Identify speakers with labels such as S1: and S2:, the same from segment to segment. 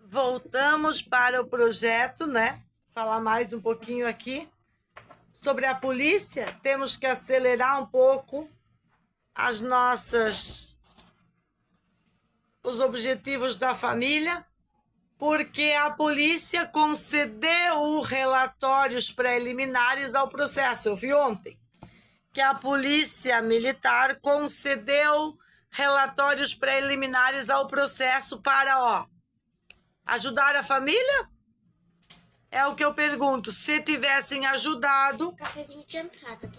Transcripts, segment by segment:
S1: Voltamos para o projeto, né? Falar mais um pouquinho aqui sobre a polícia. Temos que acelerar um pouco os objetivos da família, porque a polícia concedeu relatórios preliminares ao processo. Eu vi ontem que a polícia militar concedeu relatórios preliminares ao processo para, ajudar a família? É o que eu pergunto. Se tivessem ajudado...
S2: Cafezinho de entrada.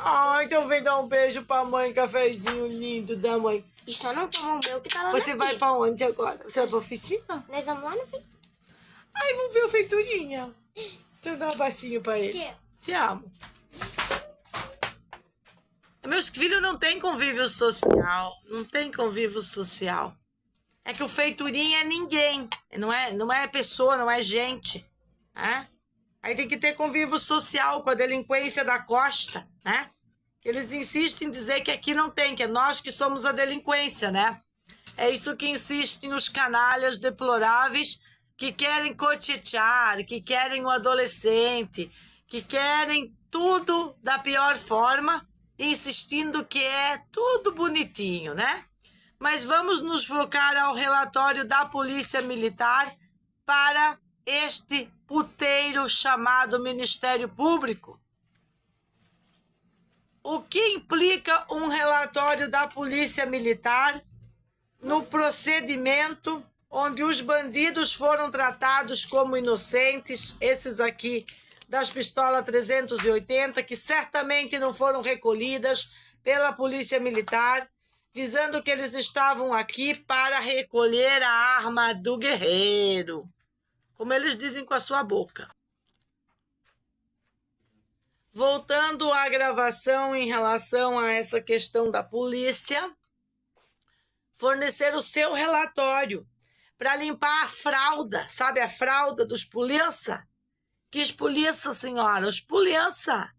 S1: Então vem dar um beijo pra mãe, cafezinho lindo da mãe.
S2: E só não toma o meu que tá lá
S1: Você
S2: na
S1: vai
S2: pia.
S1: pra onde agora? Você vai pra oficina?
S2: Nós vamos lá no feito.
S1: Ai, vamos ver o feiturinha. Deixa eu dar um bacinho pra ele. Te amo. Meus filhos não têm convívio social. Não tem convívio social. É que o feiturinha é ninguém. Não é pessoa, não é gente. Né? Aí tem que ter convívio social com a delinquência da costa, né? Eles insistem em dizer que aqui não tem, que é nós que somos a delinquência, né? É isso que insistem os canalhas deploráveis que querem cochichar, que querem o adolescente, que querem tudo da pior forma, insistindo que é tudo bonitinho, né? Mas vamos nos focar ao relatório da Polícia Militar para este puteiro chamado Ministério Público. O que implica um relatório da Polícia Militar no procedimento onde os bandidos foram tratados como inocentes, esses aqui das pistolas 380, que certamente não foram recolhidas pela Polícia Militar, visando que eles estavam aqui para recolher a arma do guerreiro, como eles dizem com a sua boca. Voltando à gravação em relação a essa questão da polícia, fornecer o seu relatório para limpar a fralda, sabe a fralda dos polícia? Que polícia, senhora? Os polícia.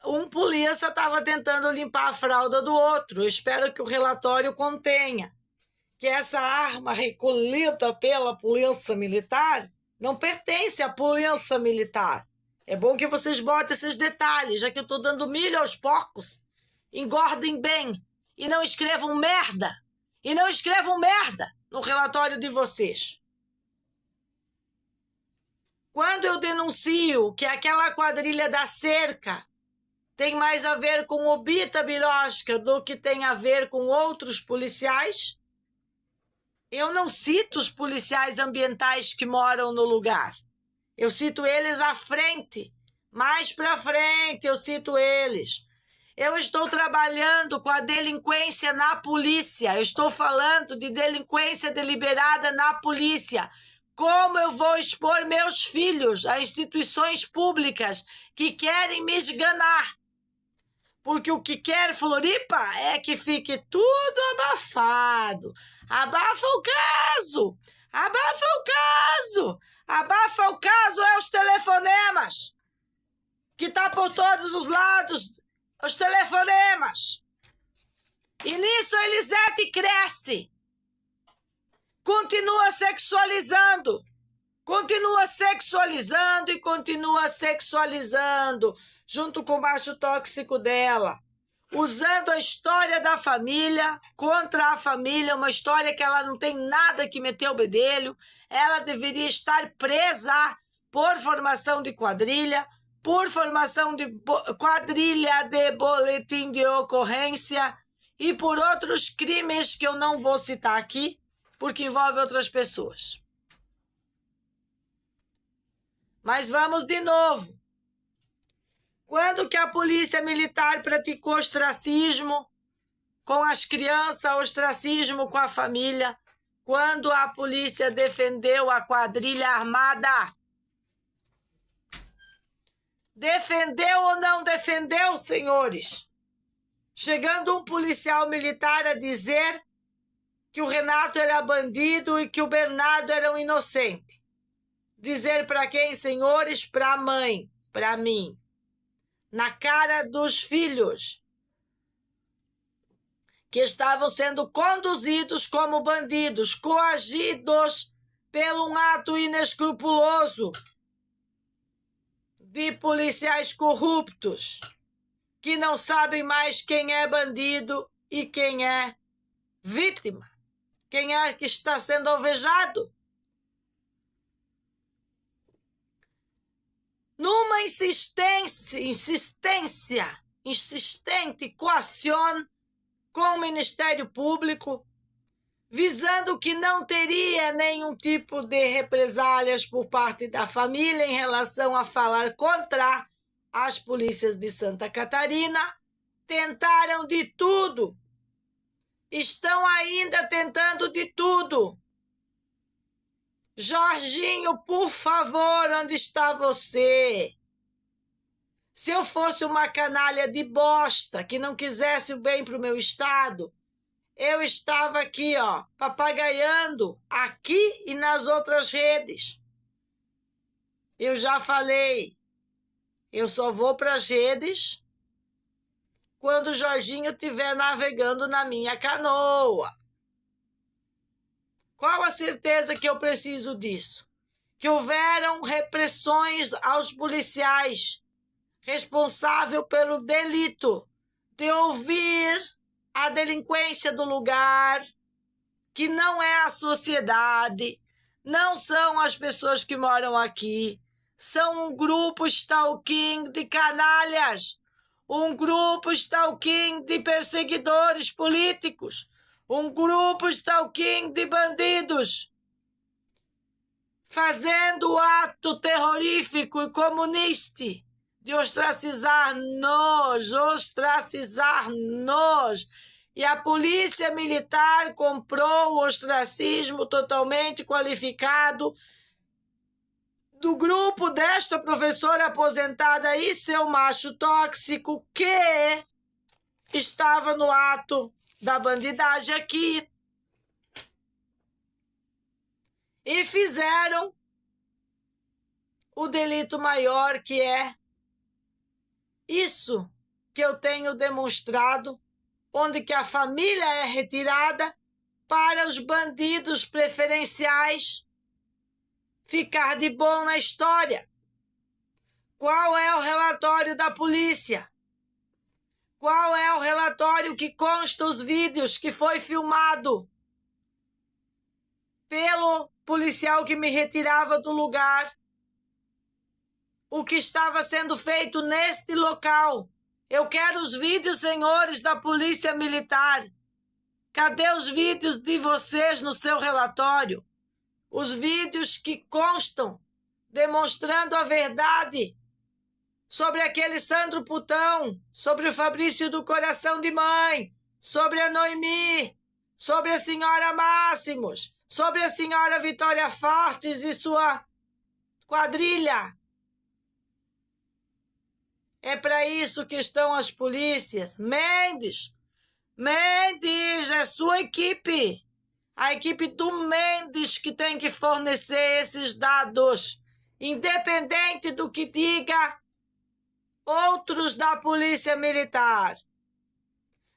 S1: Um polícia estava tentando limpar a fralda do outro. Eu espero que o relatório contenha que essa arma recolhida pela polícia militar não pertence à polícia militar. É bom que vocês botem esses detalhes, já que eu estou dando milho aos porcos. Engordem bem e não escrevam merda. E não escrevam merda no relatório de vocês. Quando eu denuncio que aquela quadrilha da cerca tem mais a ver com o Bita Birosca do que tem a ver com outros policiais, eu não cito os policiais ambientais que moram no lugar. Eu cito eles à frente, mais para frente eu cito eles. Eu estou trabalhando com a delinquência na polícia, eu estou falando de delinquência deliberada na polícia. Como eu vou expor meus filhos a instituições públicas que querem me esganar? Porque o que quer Floripa é que fique tudo abafado. Abafa o caso! Abafa o caso! Abafa o caso é os telefonemas! Que tá por todos os lados, os telefonemas. E nisso a Elisete cresce. Continua sexualizando. Continua sexualizando e continua sexualizando, junto com o macho tóxico dela, usando a história da família contra a família, uma história que ela não tem nada que meter o bedelho. Ela deveria estar presa por formação de quadrilha, por formação de quadrilha de boletim de ocorrência e por outros crimes que eu não vou citar aqui, porque envolve outras pessoas. Mas vamos de novo. Quando que a polícia militar praticou ostracismo com as crianças, ostracismo com a família? Quando a polícia defendeu a quadrilha armada? Defendeu ou não defendeu, senhores? Chegando um policial militar a dizer que o Renato era bandido e que o Bernardo era um inocente. Dizer para quem, senhores? Para a mãe, para mim. Na cara dos filhos que estavam sendo conduzidos como bandidos, coagidos pelo um ato inescrupuloso de policiais corruptos que não sabem mais quem é bandido e quem é vítima, quem é que está sendo alvejado. Numa insistente coação com o Ministério Público, visando que não teria nenhum tipo de represálias por parte da família em relação a falar contra as polícias de Santa Catarina, tentaram de tudo. Estão ainda tentando de tudo. Jorginho, por favor, onde está você? Se eu fosse uma canalha de bosta que não quisesse o bem para o meu estado, eu estava aqui, ó, papagaiando aqui e nas outras redes. Eu já falei, eu só vou para as redes quando o Jorginho estiver navegando na minha canoa. Qual a certeza que eu preciso disso? Que houveram repressões aos policiais responsáveis pelo delito de ouvir a delinquência do lugar, que não é a sociedade, não são as pessoas que moram aqui, são um grupo stalking de canalhas, um grupo stalking de perseguidores políticos, um grupo stalking de bandidos, fazendo o ato terrorífico e comunista de ostracizar-nos. E a polícia militar comprou o ostracismo totalmente qualificado do grupo desta professora aposentada e seu macho tóxico que estava no ato da bandidagem aqui. E fizeram o delito maior, que é isso que eu tenho demonstrado, onde que a família é retirada para os bandidos preferenciais ficar de bom na história. Qual é o relatório da polícia? Qual é o relatório que consta os vídeos que foi filmado pelo policial que me retirava do lugar? O que estava sendo feito neste local? Eu quero os vídeos, senhores da Polícia Militar. Cadê os vídeos de vocês no seu relatório? Os vídeos que constam demonstrando a verdade sobre aquele Sandro Putão, sobre o Fabrício do Coração de Mãe, sobre a Noemi, sobre a senhora Máximos, sobre a senhora Vitória Fortes e sua quadrilha. É para isso que estão as polícias. Mendes, é sua equipe. A equipe do Mendes que tem que fornecer esses dados, independente do que diga outros da Polícia Militar.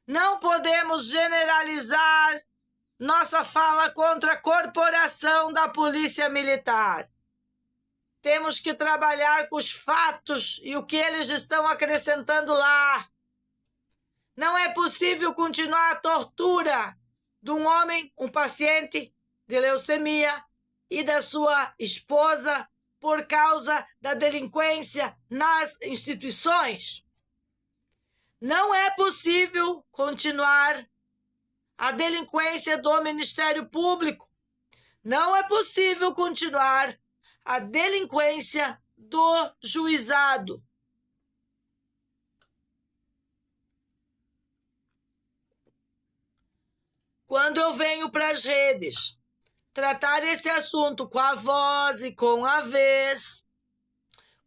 S1: Não podemos generalizar nossa fala contra a corporação da Polícia Militar. Temos que trabalhar com os fatos e o que eles estão acrescentando lá. Não é possível continuar a tortura de um homem, um paciente de leucemia e da sua esposa por causa da delinquência nas instituições. Não é possível continuar a delinquência do Ministério Público. Não é possível continuar a delinquência do juizado. Quando eu venho para as redes tratar esse assunto com a voz e com a vez,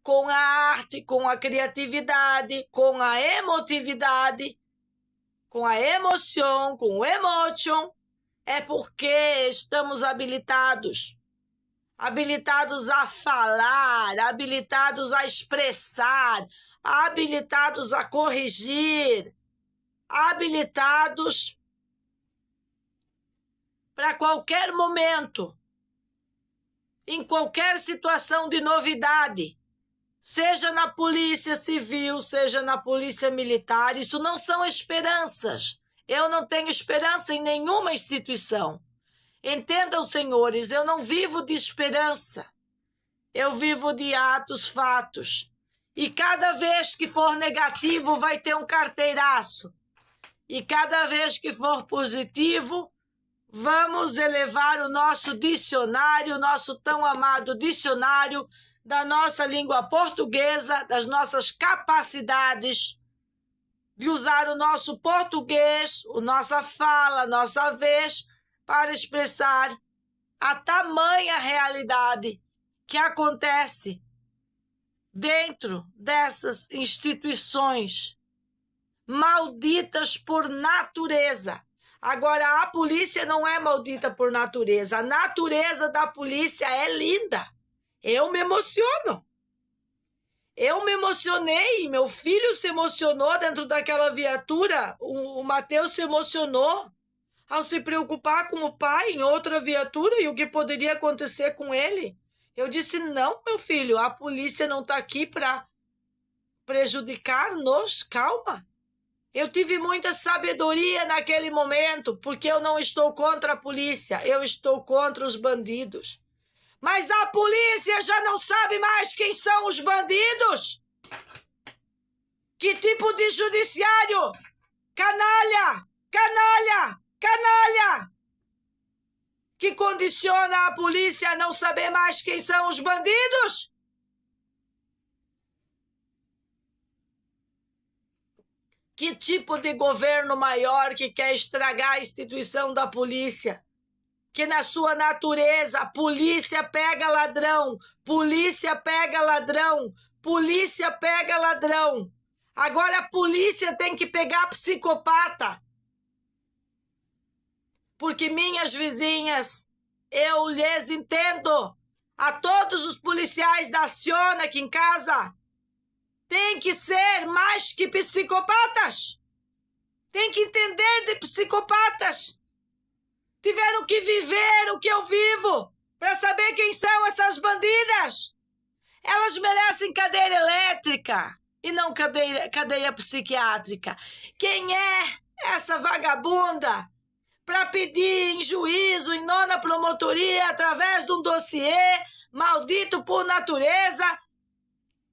S1: com a arte, com a criatividade, com a emotividade, com a emoção, com o emotion, é porque estamos habilitados a falar, habilitados a expressar, habilitados a corrigir, habilitados para qualquer momento em qualquer situação de novidade, seja na polícia civil, seja na polícia militar. Isso não são esperanças. Eu não tenho esperança em nenhuma instituição. Entendam, senhores, eu não vivo de esperança. Eu vivo de atos, fatos. E cada vez que for negativo, vai ter um carteiraço. E cada vez que for positivo, vamos elevar o nosso dicionário, o nosso tão amado dicionário da nossa língua portuguesa, das nossas capacidades de usar o nosso português, a nossa fala, a nossa vez, para expressar a tamanha realidade que acontece dentro dessas instituições malditas por natureza. Agora, a polícia não é maldita por natureza. A natureza da polícia é linda. Eu me emociono. Eu me emocionei. Meu filho se emocionou dentro daquela viatura. O Mateus se emocionou ao se preocupar com o pai em outra viatura e o que poderia acontecer com ele. Eu disse, não, meu filho, a polícia não está aqui para prejudicar-nos. Calma. Eu tive muita sabedoria naquele momento, porque eu não estou contra a polícia, eu estou contra os bandidos. Mas a polícia já não sabe mais quem são os bandidos? Que tipo de judiciário? Canalha! Canalha! Canalha! Que condiciona a polícia a não saber mais quem são os bandidos? Que tipo de governo maior que quer estragar a instituição da polícia? Que na sua natureza, polícia pega ladrão, polícia pega ladrão, polícia pega ladrão. Agora a polícia tem que pegar psicopata. Porque minhas vizinhas, eu lhes entendo. A todos os policiais da Aciona aqui em casa, tem que ser mais que psicopatas. Tem que entender de psicopatas. Tiveram que viver o que eu vivo para saber quem são essas bandidas. Elas merecem cadeira elétrica e não cadeia psiquiátrica. Quem é essa vagabunda para pedir em juízo, em nona promotoria, através de um dossiê maldito por natureza,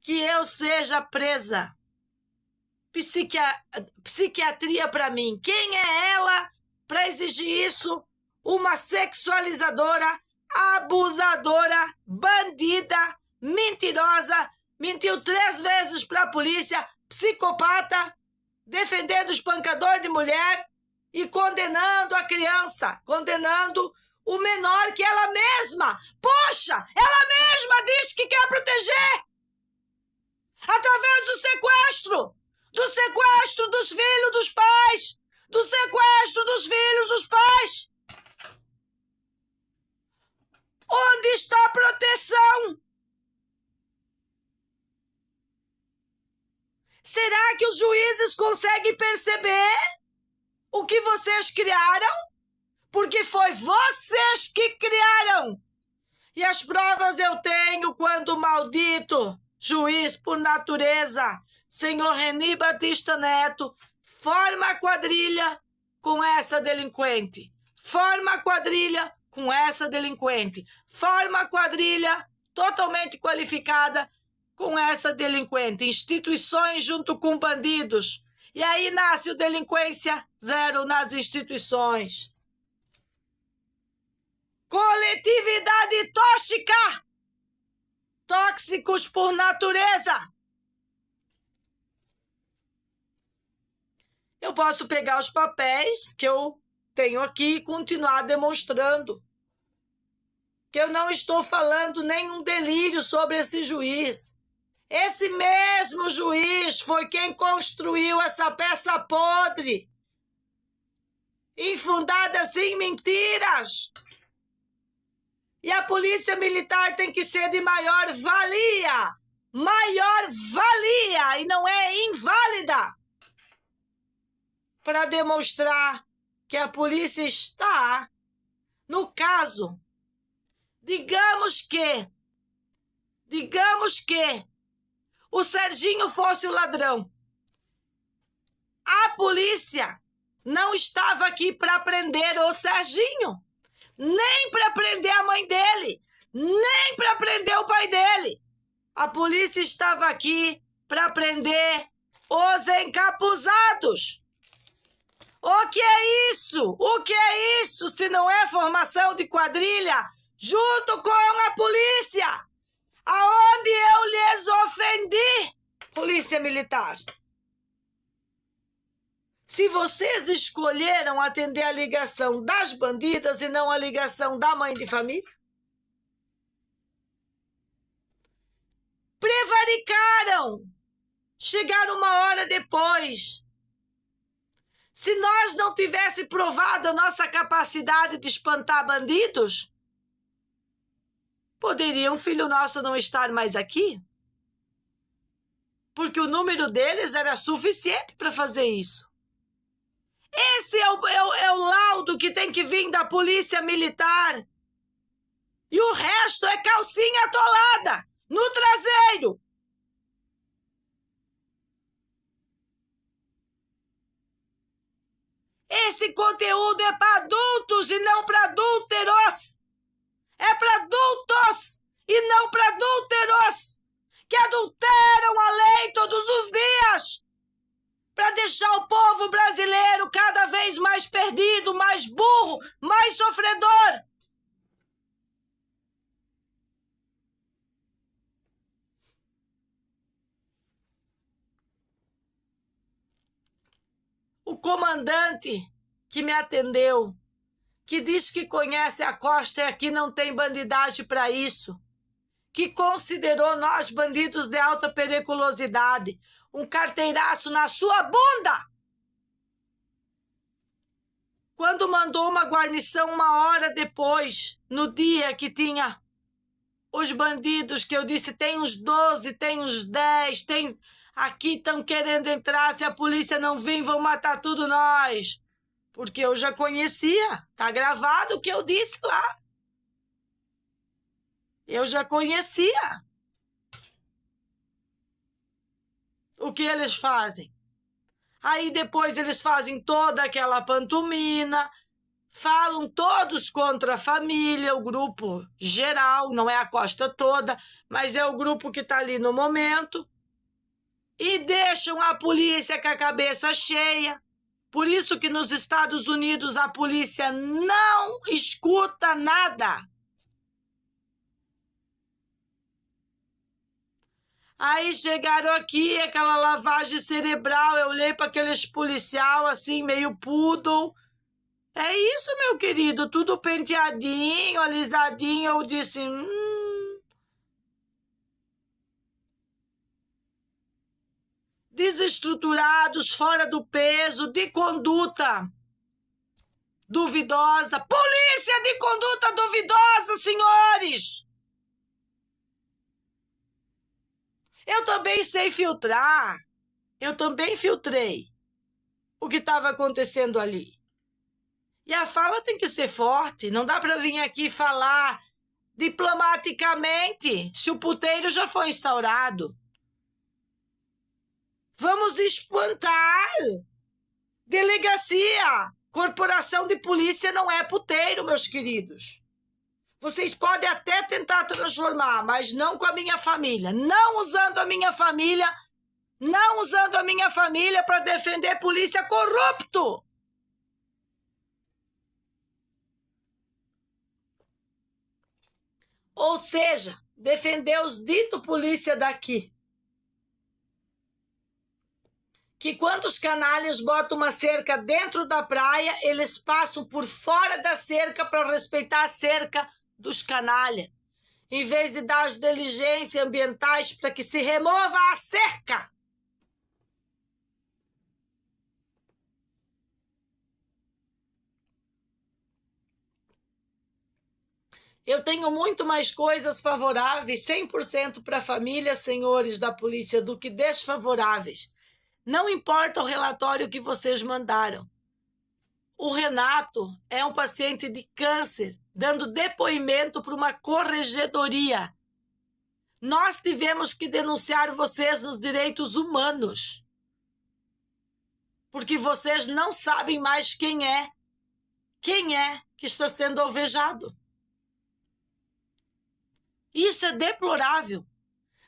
S1: que eu seja presa? Psiquiatria para mim. Quem é ela para exigir isso? Uma sexualizadora, abusadora, bandida, mentirosa, mentiu 3 vezes para a polícia, psicopata, defendendo o espancador de mulher e condenando a criança, condenando o menor que ela mesma, poxa, ela mesma diz que quer proteger através do sequestro dos filhos dos pais, do sequestro dos filhos dos pais. Onde está a proteção? Será que os juízes conseguem perceber o que vocês criaram? Porque foi vocês que criaram. E as provas eu tenho quando o maldito juiz por natureza, senhor Reni Batista Neto, forma a quadrilha com essa delinquente. Forma a quadrilha com essa delinquente. Forma a quadrilha totalmente qualificada com essa delinquente. Instituições junto com bandidos. E aí nasce o delinquência zero nas instituições. Coletividade tóxica. Tóxicos por natureza. Eu posso pegar os papéis que eu tenho aqui e continuar demonstrando que eu não estou falando nenhum delírio sobre esse juiz. Esse mesmo juiz foi quem construiu essa peça podre, infundada em mentiras. E a polícia militar tem que ser de maior valia, e não é inválida, para demonstrar que a polícia está, no caso Digamos que o Serginho fosse o ladrão. A polícia não estava aqui para prender o Serginho, nem para prender a mãe dele, nem para prender o pai dele. A polícia estava aqui para prender os encapuzados. O que é isso? O que é isso se não é formação de quadrilha junto com a polícia? Aonde eu lhes ofendi, polícia militar? Se vocês escolheram atender a ligação das bandidas e não a ligação da mãe de família? Prevaricaram. Chegaram uma hora depois. Se nós não tivéssemos provado a nossa capacidade de espantar bandidos, poderia um filho nosso não estar mais aqui? Porque o número deles era suficiente para fazer isso. Esse é o laudo que tem que vir da polícia militar. E o resto é calcinha atolada no traseiro. Esse conteúdo é para adultos e não para adúlteros. É para adultos e não para adúlteros que adulteram a lei todos os dias para deixar o povo brasileiro cada vez mais perdido, mais burro, mais sofredor. O comandante que me atendeu, que diz que conhece a costa e aqui não tem bandidagem para isso, que considerou nós bandidos de alta periculosidade, um carteiraço na sua bunda, quando mandou uma guarnição uma hora depois, no dia que tinha os bandidos, que eu disse, tem uns 12, tem uns 10, tem... Aqui estão querendo entrar, se a polícia não vir, vão matar tudo nós. Porque eu já conhecia, tá gravado o que eu disse lá. Eu já conhecia. O que eles fazem? Aí depois eles fazem toda aquela pantomina, falam todos contra a família, o grupo geral, não é a costa toda, mas é o grupo que está ali no momento. E deixam a polícia com a cabeça cheia. Por isso que nos Estados Unidos a polícia não escuta nada. Aí chegaram aqui, aquela lavagem cerebral, eu olhei para aqueles policial assim, meio poodle. É isso, meu querido, tudo penteadinho, alisadinho. Eu disse, desestruturados, fora do peso, de conduta duvidosa. Polícia de conduta duvidosa, senhores! Eu também sei filtrar. Eu também filtrei o que estava acontecendo ali. E a fala tem que ser forte. Não dá para vir aqui falar diplomaticamente se o puteiro já foi instaurado. Vamos espantar. Delegacia, corporação de polícia não é puteiro, meus queridos. Vocês podem até tentar transformar, mas não com a minha família. Não usando a minha família, não usando a minha família para defender polícia corrupto. Ou seja, defender os dito polícia daqui. Que quando os canalhas botam uma cerca dentro da praia, eles passam por fora da cerca para respeitar a cerca dos canalhas, em vez de dar as diligências ambientais para que se remova a cerca. Eu tenho muito mais coisas favoráveis, 100% para a família, senhores da polícia, do que desfavoráveis. Não importa o relatório que vocês mandaram. O Renato é um paciente de câncer, dando depoimento para uma corregedoria. Nós tivemos que denunciar vocês nos direitos humanos, porque vocês não sabem mais quem é que está sendo alvejado. Isso é deplorável.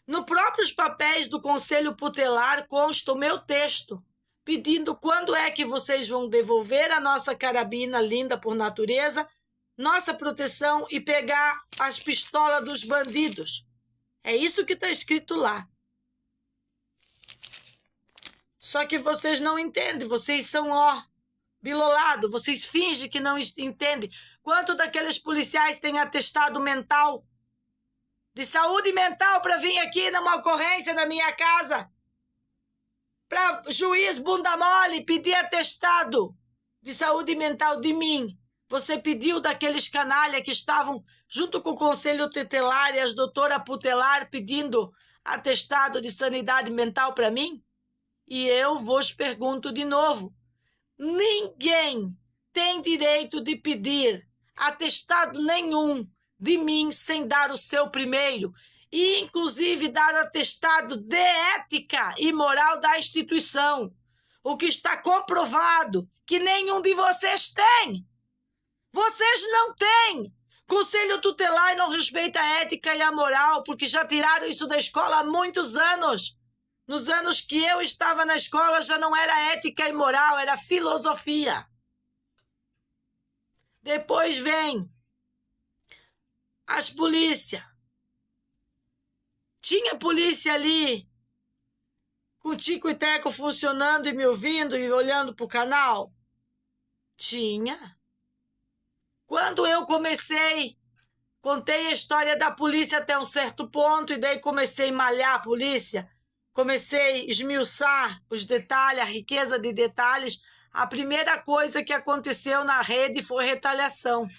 S1: Nos próprios papéis do Conselho Tutelar consta o meu texto, pedindo quando é que vocês vão devolver a nossa carabina linda por natureza, nossa proteção e pegar as pistolas dos bandidos. É isso que está escrito lá. Só que vocês não entendem, vocês são bilolado, vocês fingem que não entendem. Quanto daqueles policiais têm atestado mental, de saúde mental, para vir aqui numa ocorrência da minha casa? Para juiz bunda mole pedir atestado de saúde mental de mim. Você pediu daqueles canalha que estavam junto com o Conselho Tutelar e as doutora Putelar pedindo atestado de sanidade mental para mim? E eu vos pergunto de novo. Ninguém tem direito de pedir atestado nenhum de mim sem dar o seu primeiro. E, inclusive, dar o atestado de ética e moral da instituição. O que está comprovado que nenhum de vocês tem. Vocês não têm. Conselho Tutelar não respeita a ética e a moral, porque já tiraram isso da escola há muitos anos. Nos anos que eu estava na escola já não era ética e moral, era filosofia. Depois vem as polícias. Tinha polícia ali, com tico e teco funcionando e me ouvindo e olhando para o canal? Tinha. Quando eu contei a história da polícia até um certo ponto e daí comecei a malhar a polícia, comecei a esmiuçar os detalhes, a riqueza de detalhes, a primeira coisa que aconteceu na rede foi retaliação.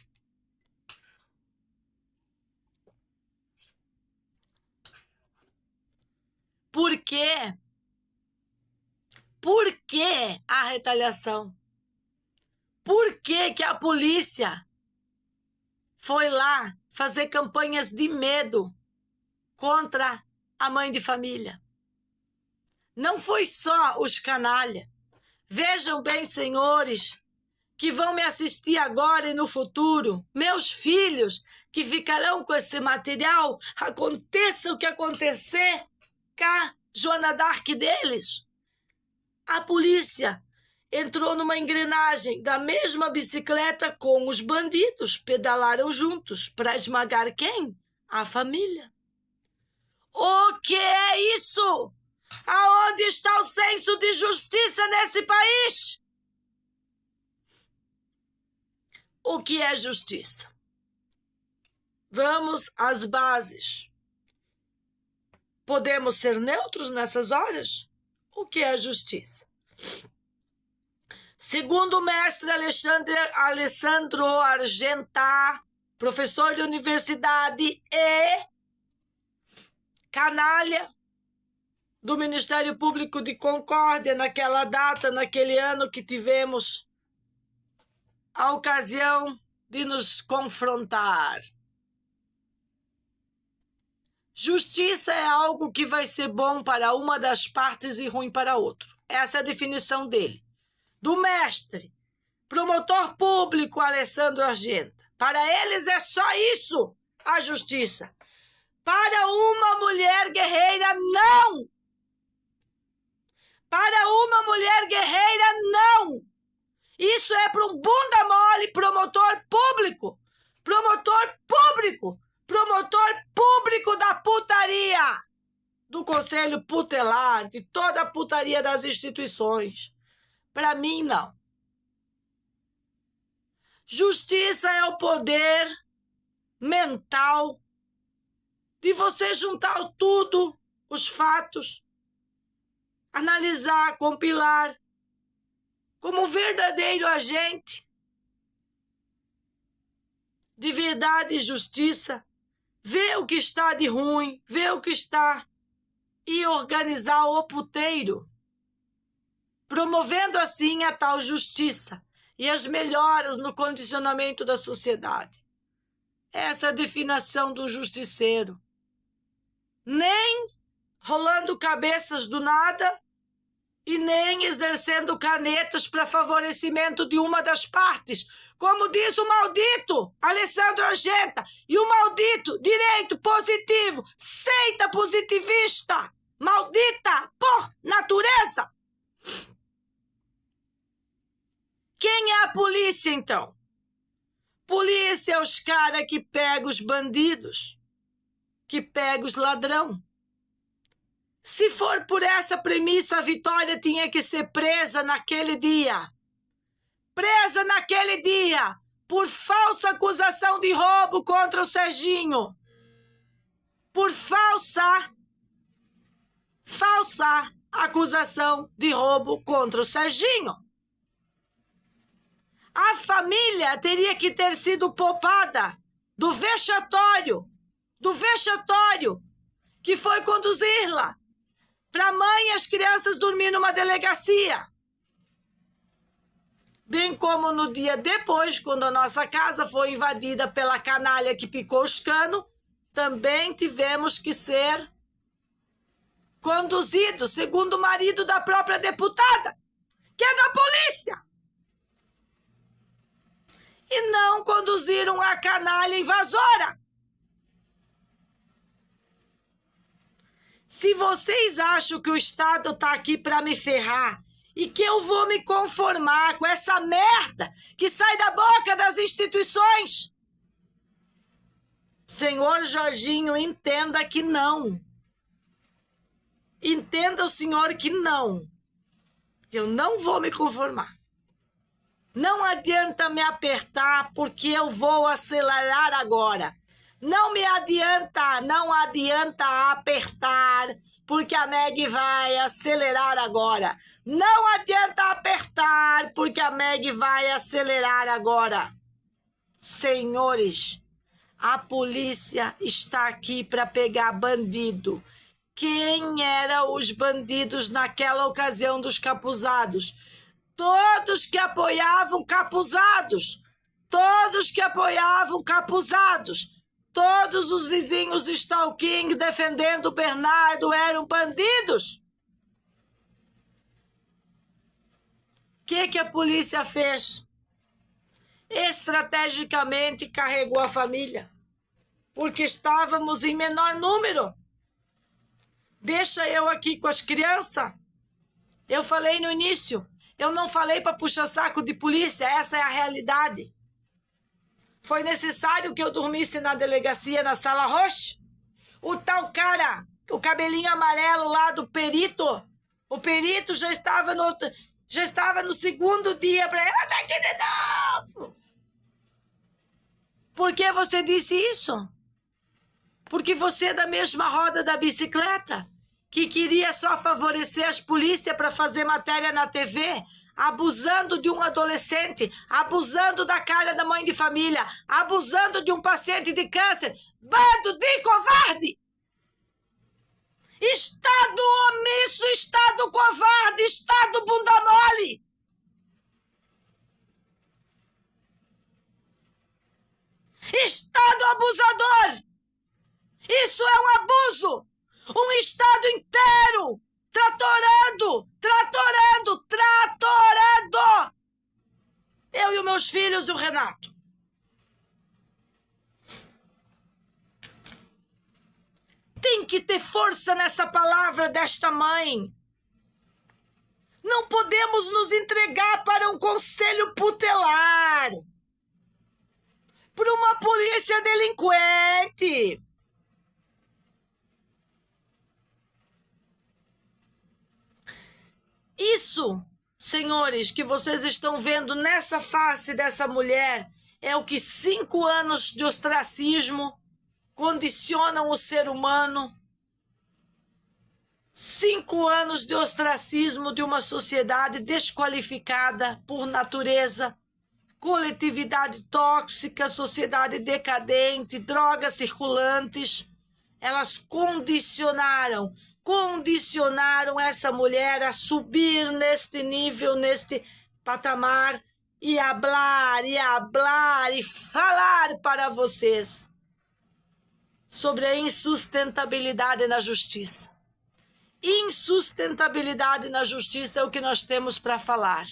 S1: Por quê? Por que a retaliação? Por que que a polícia foi lá fazer campanhas de medo contra a mãe de família? Não foi só os canalha. Vejam bem, senhores, que vão me assistir agora e no futuro, meus filhos que ficarão com esse material, aconteça o que acontecer com a Joana d'Arc deles. A polícia entrou numa engrenagem da mesma bicicleta com os bandidos, pedalaram juntos para esmagar quem? A família. O que é isso? Aonde está o senso de justiça nesse país? O que é justiça? Vamos às bases. Podemos ser neutros nessas horas? O que é justiça? Segundo o mestre Alessandro Argenta, professor de universidade e canalha do Ministério Público de Concórdia, naquela data, naquele ano que tivemos a ocasião de nos confrontar. Justiça é algo que vai ser bom para uma das partes e ruim para a outra. Essa é a definição dele. Do mestre, promotor público Alessandro Argenta. Para eles é só isso, a justiça. Para uma mulher guerreira, não! Para uma mulher guerreira, não! Isso é para um bunda mole promotor público. Promotor público. Promotor público da putaria, do Conselho Tutelar, de toda a putaria das instituições. Para mim, não. Justiça é o poder mental de você juntar tudo, os fatos, analisar, compilar, como um verdadeiro agente de verdade e justiça, ver o que está de ruim, ver o que está e organizar o puteiro, promovendo assim a tal justiça. e as melhoras no condicionamento da sociedade. Essa é a definição do justiceiro. Nem rolando cabeças do nada e nem exercendo canetas para favorecimento de uma das partes, como diz o maldito Alessandro Argenta e o maldito direito positivo, seita positivista, maldita por natureza. Quem é a polícia, então? Polícia é os caras que pegam os bandidos, que pegam os ladrão. Se for por essa premissa, a Vitória tinha que ser presa naquele dia. Presa naquele dia por falsa acusação de roubo contra o Serginho. Por falsa acusação de roubo contra o Serginho. A família teria que ter sido poupada do vexatório que foi conduzi-la para a mãe e as crianças dormir numa delegacia. Bem como no dia depois, quando a nossa casa foi invadida pela canalha que picou os canos, também tivemos que ser conduzidos, segundo o marido da própria deputada, que é da polícia. E não conduziram a canalha invasora. Se vocês acham que o Estado está aqui para me ferrar e que eu vou me conformar com essa merda que sai da boca das instituições, senhor Jorginho, entenda que não. Entenda o senhor que não. Eu não vou me conformar. Não adianta me apertar porque eu vou acelerar agora. Não adianta apertar porque a Meg vai acelerar agora. Não adianta apertar porque a Meg vai acelerar agora. Senhores, a polícia está aqui para pegar bandido. Quem eram os bandidos naquela ocasião dos capuzados? Todos que apoiavam capuzados. Todos que apoiavam capuzados. Todos os vizinhos stalking defendendo o Bernardo eram bandidos. O que a polícia fez? Estrategicamente carregou a família. Porque estávamos em menor número. Deixa eu aqui com as crianças. Eu falei no início. Eu não falei para puxar saco de polícia. Essa é a realidade. Foi necessário que eu dormisse na delegacia, na sala roxa? O tal cara, o cabelinho amarelo lá do perito, o perito já estava no segundo dia para ela tá aqui de novo. Por que você disse isso? Porque você é da mesma roda da bicicleta, que queria só favorecer as polícias para fazer matéria na TV, abusando de um adolescente, abusando da cara da mãe de família, abusando de um paciente de câncer. Bando de covarde! Estado omisso, Estado covarde, Estado bunda mole! Estado abusador! Isso é um abuso! Um Estado inteiro! Tratorando! Eu e os meus filhos e o Renato. Tem que ter força nessa palavra desta mãe. Não podemos nos entregar para um conselho tutelar. Por uma polícia delinquente. Isso, senhores, que vocês estão vendo nessa face dessa mulher é o que 5 anos de ostracismo condicionam o ser humano. 5 anos de ostracismo de uma sociedade desqualificada por natureza, coletividade tóxica, sociedade decadente, drogas circulantes. Elas condicionaram essa mulher a subir neste nível, neste patamar e hablar e falar para vocês sobre a insustentabilidade na justiça. Insustentabilidade na justiça é o que nós temos para falar.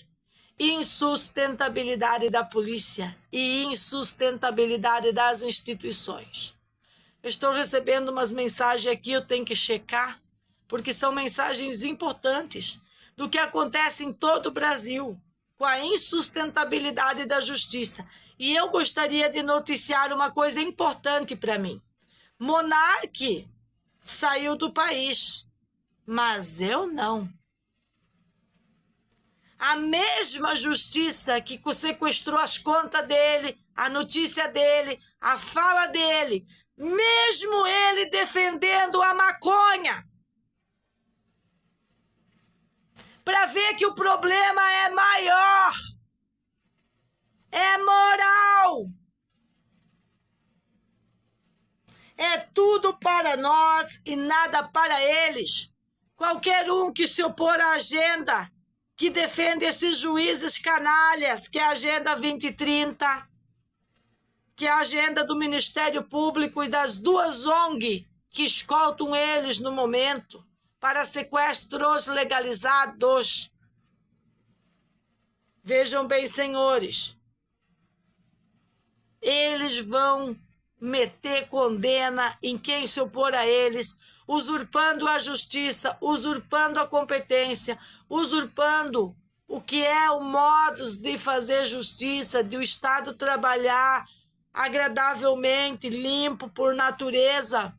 S1: Insustentabilidade da polícia e insustentabilidade das instituições. Eu estou recebendo umas mensagens aqui, eu tenho que checar, porque são mensagens importantes do que acontece em todo o Brasil com a insustentabilidade da justiça. E eu gostaria de noticiar uma coisa importante para mim. Monark saiu do país, mas eu não. A mesma justiça que sequestrou as contas dele, a notícia dele, a fala dele, mesmo ele defendendo a maconha, para ver que o problema é maior, é moral, é tudo para nós e nada para eles. Qualquer um que se opor à agenda que defende esses juízes canalhas, que é a Agenda 2030, que é a agenda do Ministério Público e das duas ONG que escoltam eles no momento para sequestros legalizados. Vejam bem, senhores, eles vão meter condena em quem se opor a eles, usurpando a justiça, usurpando a competência, usurpando o que é o modus de fazer justiça, de o Estado trabalhar agradavelmente, limpo por natureza.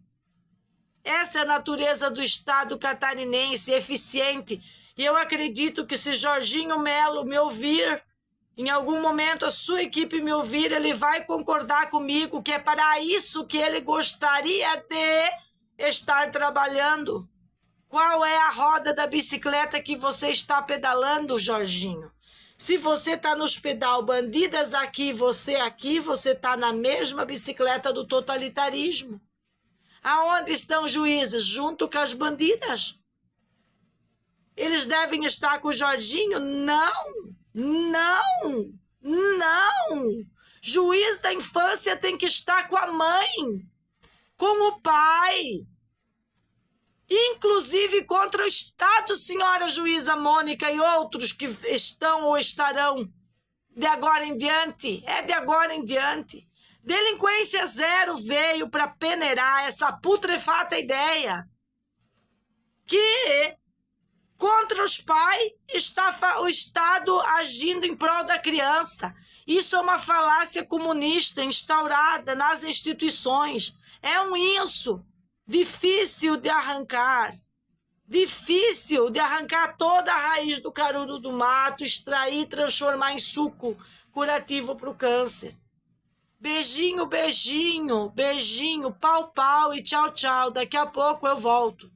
S1: Essa é a natureza do Estado catarinense, eficiente. E eu acredito que se Jorginho Melo me ouvir, em algum momento a sua equipe me ouvir, ele vai concordar comigo que é para isso que ele gostaria de estar trabalhando. Qual é a roda da bicicleta que você está pedalando, Jorginho? Se você está nos pedal bandidas aqui, você está na mesma bicicleta do totalitarismo. Aonde estão os juízes? Junto com as bandidas. Eles devem estar com o Jorginho? Não, não, não. Juiz da infância tem que estar com a mãe, com o pai. Inclusive contra o Estado, senhora juíza Mônica e outros que estão ou estarão de agora em diante. É de agora em diante. Delinquência zero veio para peneirar essa putrefata ideia que contra os pais está o Estado agindo em prol da criança. Isso é uma falácia comunista instaurada nas instituições. É um inso difícil de arrancar. Difícil de arrancar toda a raiz do caruru do mato, extrair e transformar em suco curativo para o câncer. Beijinho, beijinho, beijinho, pau, pau e tchau, tchau. Daqui a pouco eu volto.